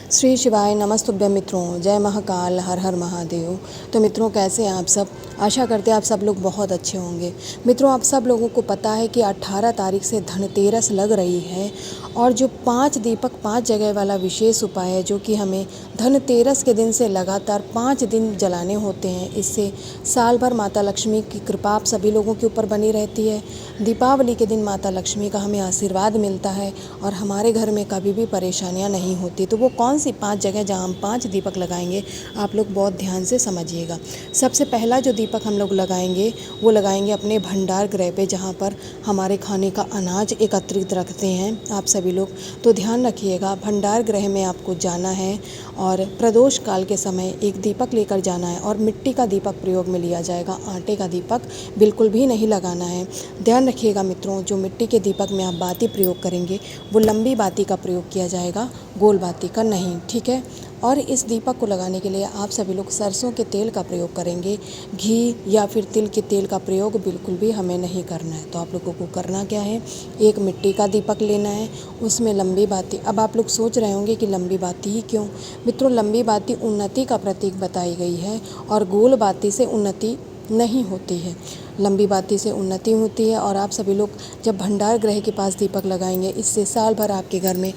श्री शिवाय नमस्तुभ्यं मित्रों, जय महाकाल, हर हर महादेव। तो मित्रों, कैसे हैं आप सब? आशा करते हैं आप सब लोग बहुत अच्छे होंगे। मित्रों, आप सब लोगों को पता है कि 18 तारीख से धनतेरस लग रही है और जो 5 दीपक 5 जगह वाला विशेष उपाय है, जो कि हमें धनतेरस के दिन से लगातार 5 दिन जलाने होते हैं। इससे साल भर माता लक्ष्मी की कृपा आप सभी लोगों के ऊपर बनी रहती है। दीपावली के दिन माता लक्ष्मी का हमें आशीर्वाद मिलता है और हमारे घर में कभी भी परेशानियां नहीं होती। तो वो कौन सी 5 जगह जहां हम 5 दीपक लगाएंगे, आप लोग बहुत ध्यान से समझिएगा। सबसे पहला जो दीपक हम लोग लगाएंगे वो लगाएंगे अपने भंडार गृह पे, जहाँ पर हमारे खाने का अनाज एकत्रित रखते हैं आप सभी लोग। तो ध्यान रखिएगा, भंडार गृह में आपको जाना है और प्रदोष काल के समय एक दीपक लेकर जाना है और मिट्टी का दीपक प्रयोग में लिया जाएगा। आटे का दीपक बिल्कुल भी नहीं लगाना है। ध्यान रखिएगा मित्रों, जो मिट्टी के दीपक में आप बाती प्रयोग करेंगे वो लंबी बाती का प्रयोग किया जाएगा, गोल बाती का नहीं, ठीक है। और इस दीपक को लगाने के लिए आप सभी लोग सरसों के तेल का प्रयोग करेंगे। घी या फिर तिल के तेल का प्रयोग बिल्कुल भी हमें नहीं करना है। तो आप लोगों को करना क्या है, एक मिट्टी का दीपक लेना है, उसमें लंबी बाती। अब आप लोग सोच रहे होंगे कि लंबी बाती ही क्यों? मित्रों, लंबी बाती उन्नति का प्रतीक बताई गई है और गोल बाती से उन्नति नहीं होती है। लंबी बाती से उन्नति होती है। और आप सभी लोग जब भंडार गृह के पास दीपक लगाएंगे, इससे साल भर आपके घर में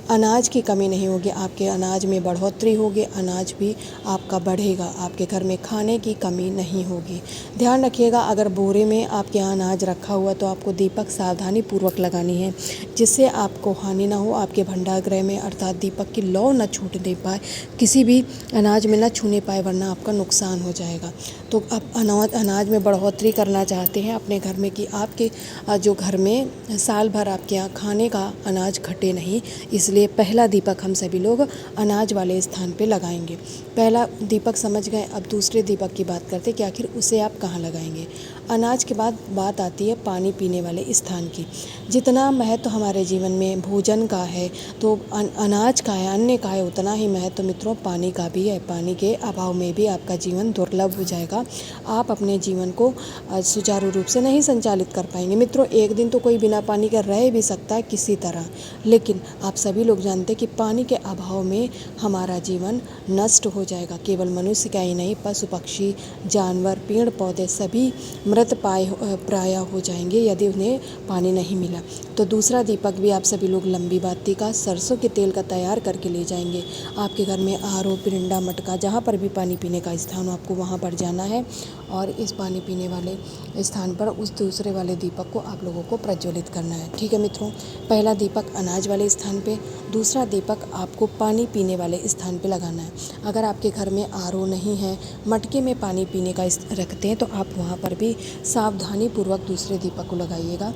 अनाज की कमी नहीं होगी। आपके अनाज में बढ़ोतरी होगी, अनाज भी आपका बढ़ेगा, आपके घर में खाने की कमी नहीं होगी। ध्यान रखिएगा, अगर बोरे में आपके यहाँ अनाज रखा हुआ तो आपको दीपक सावधानी पूर्वक लगानी है, जिससे आपको हानि ना हो आपके भंडार गृह में, अर्थात दीपक की लौ न छूटने पाए, किसी भी अनाज में न छूने पाए, वरना आपका नुकसान हो जाएगा। तो आप अनाज में बढ़ोतरी करना चाहते हैं अपने घर में, कि आपके जो घर में साल भर आपके यहाँ खाने का अनाज घटे नहीं, इसलिए पहला दीपक हम सभी लोग अनाज वाले स्थान पे लगाएंगे। पहला दीपक समझ गए। अब दूसरे दीपक की बात करते कि आखिर उसे आप कहाँ लगाएंगे। अनाज के बाद बात आती है पानी पीने वाले स्थान की। जितना महत्व हमारे जीवन में भोजन का है, तो अनाज का है, अन्न का है, उतना ही महत्व मित्रों पानी का भी है। पानी के अभाव में भी आपका जीवन दुर्लभ हो जाएगा। आप अपने जीवन को सुचारू रूप से नहीं संचालित कर पाएंगे। मित्रों, एक दिन तो कोई बिना पानी के रह भी सकता है किसी तरह, लेकिन आप सभी लोग जानते हैं कि पानी के अभाव में हमारा जीवन नष्ट हो जाएगा। केवल मनुष्य का ही नहीं, पशु पक्षी जानवर पेड़ पौधे सभी मृत प्राय हो जाएंगे यदि उन्हें पानी नहीं मिला। तो दूसरा दीपक भी आप सभी लोग लंबी बाती का सरसों के तेल का तैयार करके ले जाएंगे। आपके घर में आरो, पिरिंडा, मटका, जहाँ पर भी पानी पीने का स्थान हो, आपको वहाँ पर जाना है और इस पानी पीने वाले स्थान पर उस दूसरे वाले दीपक को आप लोगों को प्रज्वलित करना है, ठीक है मित्रों। पहला दीपक अनाज वाले स्थान पे, दूसरा दीपक आपको पानी पीने वाले स्थान पे लगाना है। अगर आपके घर में आरो नहीं है, मटके में पानी पीने का रखते हैं, तो आप वहाँ पर भी सावधानी पूर्वक दूसरे दीपक को लगाइएगा,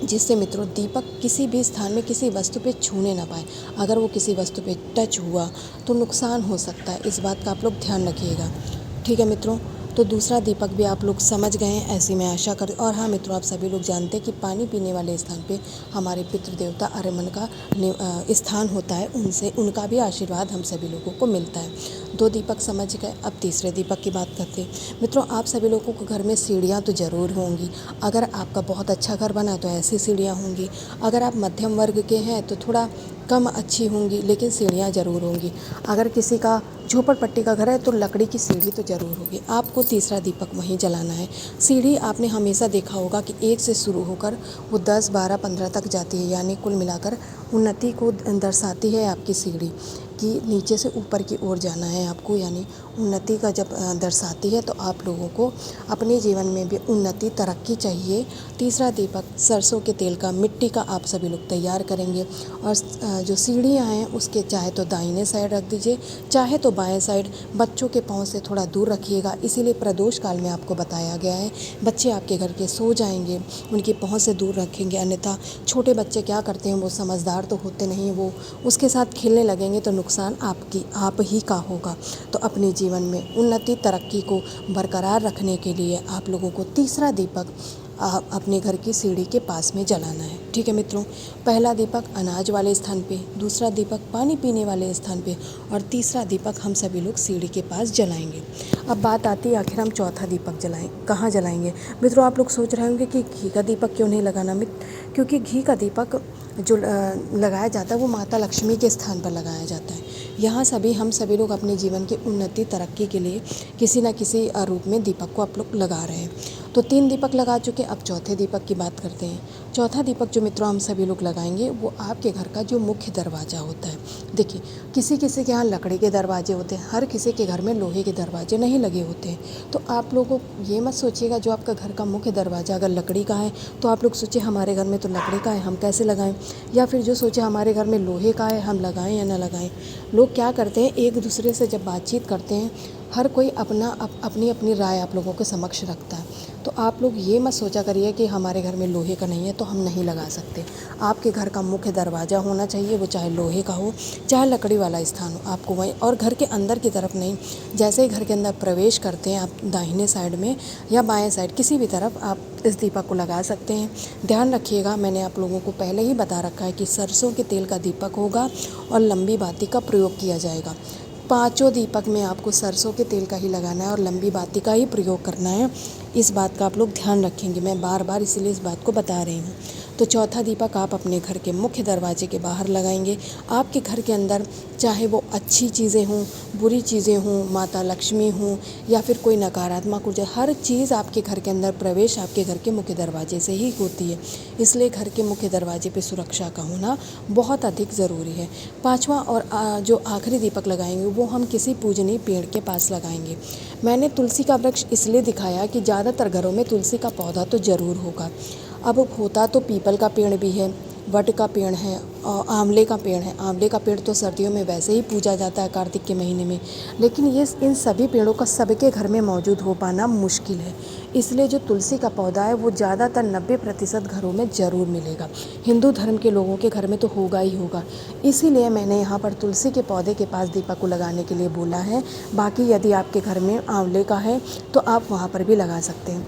जिससे मित्रों दीपक किसी भी स्थान में किसी वस्तु पे छूने ना पाए। अगर वो किसी वस्तु पे टच हुआ तो नुकसान हो सकता है, इस बात का आप लोग ध्यान रखिएगा, ठीक है मित्रों। तो दूसरा दीपक भी आप लोग समझ गए हैं, ऐसी मैं आशा कर। और हाँ मित्रों, आप सभी लोग जानते हैं कि पानी पीने वाले स्थान पे हमारे पितृ देवता आर्यमन का स्थान होता है, उनका भी आशीर्वाद हम सभी लोगों को मिलता है। 2 दीपक समझ गए। अब तीसरे दीपक की बात करते हैं। मित्रों, आप सभी लोगों को घर में सीढ़ियाँ तो ज़रूर होंगी। अगर आपका बहुत अच्छा घर बना तो ऐसी सीढ़ियाँ होंगी। अगर आप मध्यम वर्ग के हैं तो थोड़ा कम अच्छी होंगी, लेकिन सीढ़ियाँ ज़रूर होंगी। अगर किसी का झोपड़पट्टी का घर है तो लकड़ी की सीढ़ी तो ज़रूर होगी। आपको तीसरा दीपक वहीं जलाना है। सीढ़ी आपने हमेशा देखा होगा कि 1 से शुरू होकर वो 10, 12, 15 तक जाती है, यानी कुल मिलाकर उन्नति को दर्शाती है आपकी सीढ़ी, कि नीचे से ऊपर की ओर जाना है आपको, यानी उन्नति का जब दर्शाती है। तो आप लोगों को अपने जीवन में भी उन्नति, तरक्की चाहिए। तीसरा दीपक सरसों के तेल का, मिट्टी का आप सभी लोग तैयार करेंगे और जो सीढ़ियाँ हैं उसके चाहे तो दाहिने साइड रख दीजिए, चाहे तो बाएं साइड। बच्चों के पाँव से थोड़ा दूर रखिएगा, इसीलिए प्रदोष काल में आपको बताया गया है। बच्चे आपके घर के सो जाएंगे, उनकी पाँव से दूर रखेंगे, अन्यथा छोटे बच्चे क्या करते हैं, वो समझदार तो होते नहीं, वो उसके साथ खेलने लगेंगे तो नुकसान आप ही का होगा। तो अपने जीवन में उन्नति, तरक्की को बरकरार रखने के लिए आप लोगों को तीसरा दीपक अपने घर की सीढ़ी के पास में जलाना है, ठीक है मित्रों। पहला दीपक अनाज वाले स्थान पे, दूसरा दीपक पानी पीने वाले स्थान पे और तीसरा दीपक हम सभी लोग सीढ़ी के पास जलाएंगे। अब बात आती है आखिर हम चौथा दीपक कहाँ जलाएंगे। मित्रों, आप लोग सोच रहे होंगे कि घी का दीपक क्यों नहीं लगाना। क्योंकि घी का दीपक जो लगाया जाता है वो माता लक्ष्मी के स्थान पर लगाया जाता है। यहाँ हम सभी लोग अपने जीवन की उन्नति तरक्की के लिए किसी न किसी रूप में दीपक को आप लोग लगा रहे हैं। तो 3 दीपक लगा चुके, अब चौथे दीपक की बात करते हैं। चौथा दीपक जो मित्रों हम सभी लोग लगाएंगे वो आपके घर का जो मुख्य दरवाज़ा होता है। देखिए, किसी किसी के यहाँ लकड़ी के दरवाजे होते हैं, हर किसी के घर में लोहे के दरवाजे नहीं लगे होते हैं। तो आप लोगों को ये मत सोचिएगा जो आपका घर का मुख्य दरवाज़ा अगर लकड़ी का है तो आप लोग सोचिए हमारे घर में तो लकड़ी का है, हम कैसे लगाएं, या फिर जो सोचे हमारे घर में लोहे का है, हम लगाएं या ना लगाएं। लोग क्या करते हैं, एक दूसरे से जब बातचीत करते हैं हर कोई अपनी अपनी राय आप लोगों के समक्ष रखता है। तो आप लोग ये मत सोचा करिए कि हमारे घर में लोहे का नहीं है तो हम नहीं लगा सकते। आपके घर का मुख्य दरवाज़ा होना चाहिए, वो चाहे लोहे का हो चाहे लकड़ी वाला स्थान हो, आपको वहीं, और घर के अंदर की तरफ नहीं। जैसे ही घर के अंदर प्रवेश करते हैं आप दाहिने साइड में या बाएं साइड किसी भी तरफ आप इस दीपक को लगा सकते हैं। ध्यान रखिएगा, मैंने आप लोगों को पहले ही बता रखा है कि सरसों के तेल का दीपक होगा और लंबी बाती का प्रयोग किया जाएगा। 5 दीपक में आपको सरसों के तेल का ही लगाना है और लंबी बाती का ही प्रयोग करना है। इस बात का आप लोग ध्यान रखेंगे, मैं बार बार इसीलिए इस बात को बता रही हूँ। तो चौथा दीपक आप अपने घर के मुख्य दरवाजे के बाहर लगाएंगे। आपके घर के अंदर चाहे वो अच्छी चीज़ें हों, बुरी चीज़ें हों, माता लक्ष्मी हों या फिर कोई नकारात्मक ऊर्जा, हर चीज़ आपके घर के अंदर प्रवेश आपके घर के मुख्य दरवाजे से ही होती है। इसलिए घर के मुख्य दरवाजे पे सुरक्षा का होना बहुत अधिक ज़रूरी है। 5वां और जो आखिरी दीपक लगाएंगे वो हम किसी पूजनीय पेड़ के पास लगाएंगे। मैंने तुलसी का वृक्ष इसलिए दिखाया कि ज़्यादातर घरों में तुलसी का पौधा तो ज़रूर होगा। अब होता तो पीपल का पेड़ भी है, वट का पेड़ है और आंवले का पेड़ है। आंवले का पेड़ तो सर्दियों में वैसे ही पूजा जाता है कार्तिक के महीने में, लेकिन ये इन सभी पेड़ों का सबके घर में मौजूद हो पाना मुश्किल है। इसलिए जो तुलसी का पौधा है वो ज़्यादातर 90% घरों में ज़रूर मिलेगा। हिंदू धर्म के लोगों के घर में तो होगा ही होगा। इसीलिए मैंने यहाँ पर तुलसी के पौधे के पास दीपक को लगाने के लिए बोला है। बाकी यदि आपके घर में आंवले का है तो आप वहाँ पर भी लगा सकते हैं।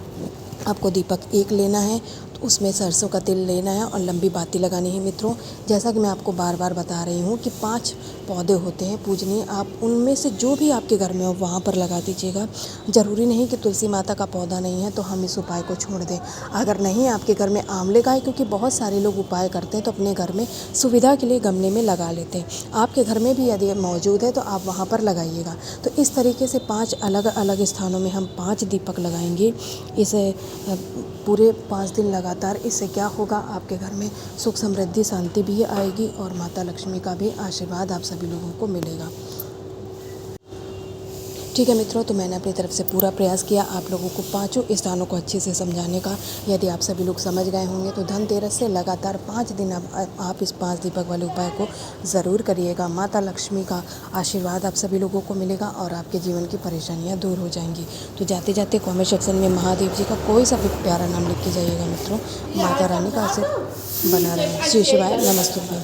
आपको दीपक 1 लेना है तो उसमें सरसों का तेल लेना है और लंबी बाती लगानी है। मित्रों, जैसा कि मैं आपको बार बार बता रही हूँ कि 5 पौधे होते हैं पूजनीय, आप उनमें से जो भी आपके घर में हो वहाँ पर लगा दीजिएगा। ज़रूरी नहीं कि तुलसी माता का पौधा नहीं है तो हम इस उपाय को छोड़ दें। अगर नहीं आपके घर में आंवले का है, क्योंकि बहुत सारे लोग उपाय करते हैं तो अपने घर में सुविधा के लिए गमले में लगा लेते हैं। आपके घर में भी यदि मौजूद है तो आप वहाँ पर लगाइएगा। तो इस तरीके से 5 अलग अलग स्थानों में हम 5 दीपक लगाएंगे। इसे पूरे 5 दिन लगातार। इससे क्या होगा, आपके घर में सुख समृद्धि शांति भी आएगी और माता लक्ष्मी का भी आशीर्वाद आप सभी लोगों को मिलेगा। ठीक है मित्रों, तो मैंने अपनी तरफ से पूरा प्रयास किया आप लोगों को 5 स्थानों को अच्छे से समझाने का। यदि आप सभी लोग समझ गए होंगे तो धनतेरस से लगातार 5 दिन आप इस 5 दीपक वाले उपाय को ज़रूर करिएगा। माता लक्ष्मी का आशीर्वाद आप सभी लोगों को मिलेगा और आपके जीवन की परेशानियाँ दूर हो जाएंगी। तो जाते जाते कॉमेंट सेक्शन में महादेव जी का कोई सा भी प्यारा नाम लिख के जाइएगा मित्रों। माता रानी का आशीर्वाद बना रहे। श्री शिवाय, नमस्तुभ्यं।